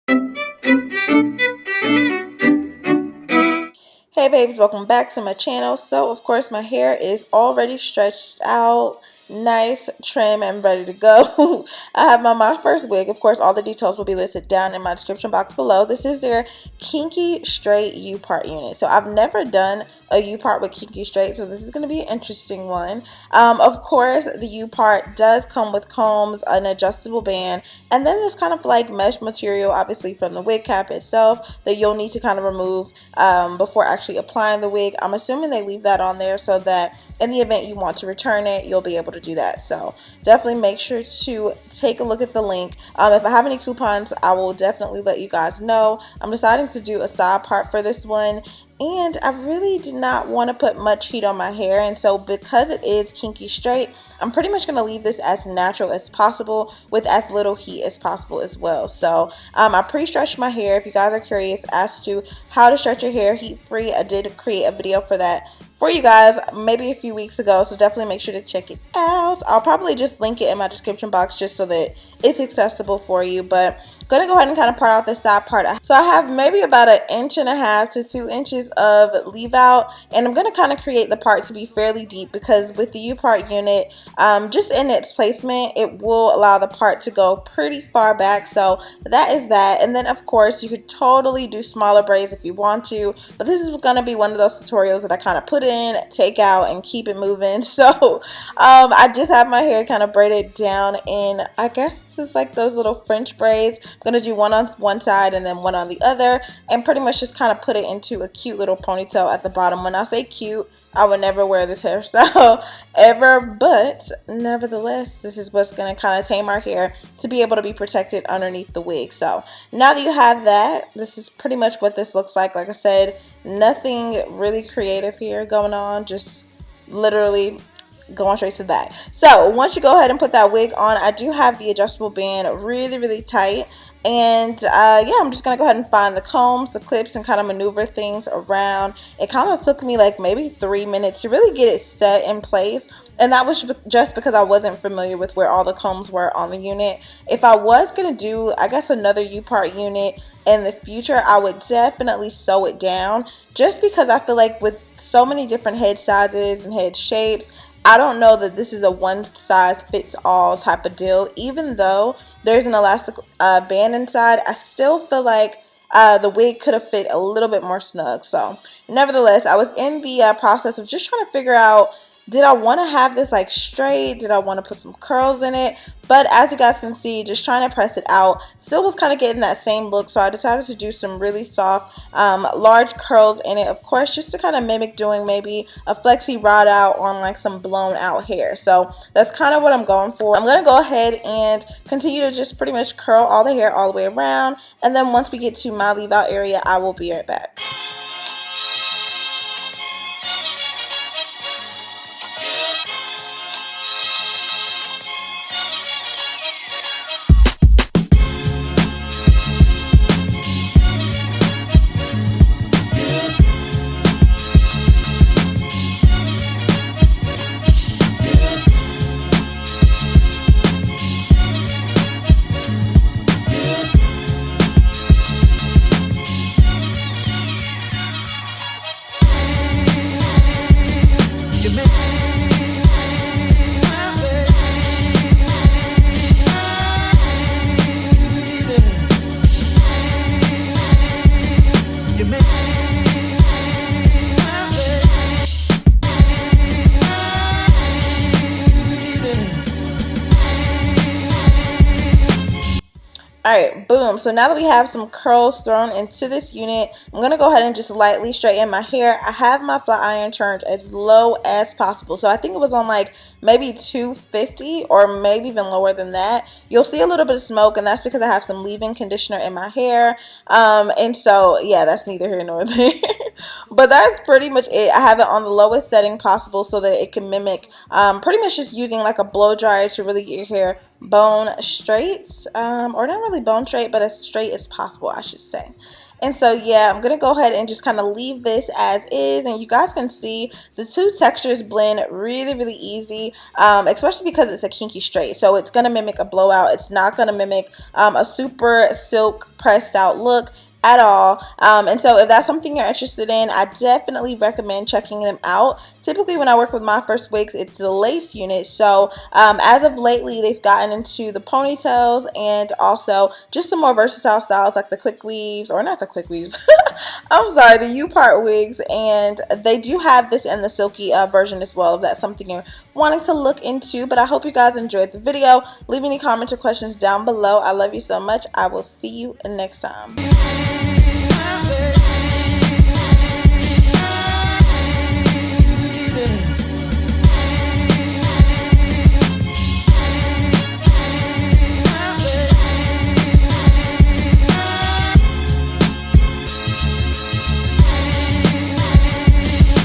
Hey babes, welcome back to my channel. So of course my hair is already stretched out, nice, trim, and ready to go. I have my first wig. Of course, all the details will be listed down in my description box below. This is their Kinky Straight U-Part unit. So I've never done a U-Part with Kinky Straight, so this is going to be an interesting one. Of course, the U-Part does come with combs, an adjustable band, and then this kind of like mesh material, obviously from the wig cap itself, that you'll need to kind of remove before actually applying the wig. I'm assuming they leave that on there so that in the event you want to return it, you'll be able to do that. So definitely make sure to take a look at the link. If I have any coupons, I will definitely let you guys know. I'm deciding to do a side part for this one, and I really did not want to put much heat on my hair, and so because it is Kinky Straight, I'm pretty much going to leave this as natural as possible with as little heat as possible as well. So I pre-stretched my hair. If you guys are curious as to how to stretch your hair heat free, I did create a video for that for you guys maybe a few weeks ago, so definitely make sure to check it out. I'll probably just link it in my description box just so that it's accessible for you, but gonna go ahead and kind of part out the side part. So I have maybe about 1.5 to 2 inches of leave out, and I'm gonna kind of create the part to be fairly deep because with the U-part unit, just in its placement, it will allow the part to go pretty far back. So that is that. And then of course you could totally do smaller braids if you want to, but this is gonna be one of those tutorials that I kind of put in, take out, and keep it moving. So I just have my hair kind of braided down in, I guess this is like those little French braids. I'm gonna do one on one side and then one on the other, and pretty much just kind of put it into a cute little ponytail at the bottom. When I say cute, I would never wear this hairstyle ever, but nevertheless, this is what's going to kind of tame our hair to be able to be protected underneath the wig. So now that you have that, this is pretty much what this looks like. Like I said, nothing really creative here going on, just literally going straight to that. So once you go ahead and put that wig on, I do have the adjustable band really tight, and yeah, I'm just gonna go ahead and find the combs, the clips, and kind of maneuver things around. It kind of took me like maybe 3 minutes to really get it set in place, and that was just because I wasn't familiar with where all the combs were on the unit. If I was gonna do, I guess, another U-part unit in the future, I would definitely sew it down, just because I feel like with so many different head sizes and head shapes, I don't know that this is a one size fits all type of deal. Even though there's an elastic band inside, I still feel like the wig could have fit a little bit more snug. So nevertheless, I was in the process of just trying to figure out, did I want to have this like straight? Did I want to put some curls in it? But as you guys can see, just trying to press it out, still was kind of getting that same look. So I decided to do some really soft, large curls in it, of course, just to kind of mimic doing maybe a flexi rod out on like some blown out hair. So that's kind of what I'm going for. I'm going to go ahead and continue to just pretty much curl all the hair all the way around. And then once we get to my leave out area, I will be right back. Alright, boom. So now that we have some curls thrown into this unit, I'm going to go ahead and just lightly straighten my hair. I have my flat iron turned as low as possible. So I think it was on like maybe 250 or maybe even lower than that. You'll see a little bit of smoke, and that's because I have some leave-in conditioner in my hair. And so, yeah, that's neither here nor there. But that's pretty much it. I have it on the lowest setting possible so that it can mimic, pretty much just using like a blow dryer to really get your hair bone straight, or not really bone straight, but as straight as possible, I should say. And so yeah, I'm gonna go ahead and just kind of leave this as is, and you guys can see the two textures blend really easy, especially because it's a kinky straight, so it's gonna mimic a blowout. It's not gonna mimic a super silk pressed out look at all. And so if that's something you're interested in, I definitely recommend checking them out. Typically when I work with Myfirstwigs, it's the lace unit. So as of lately, they've gotten into the ponytails and also just some more versatile styles like the quick weaves, or not the quick weaves, I'm sorry, the U-part wigs. And they do have this in the silky version as well, if that's something you're wanting to look into. But I hope you guys enjoyed the video. Leave any comments or questions down below. I love you so much. I will see you next time.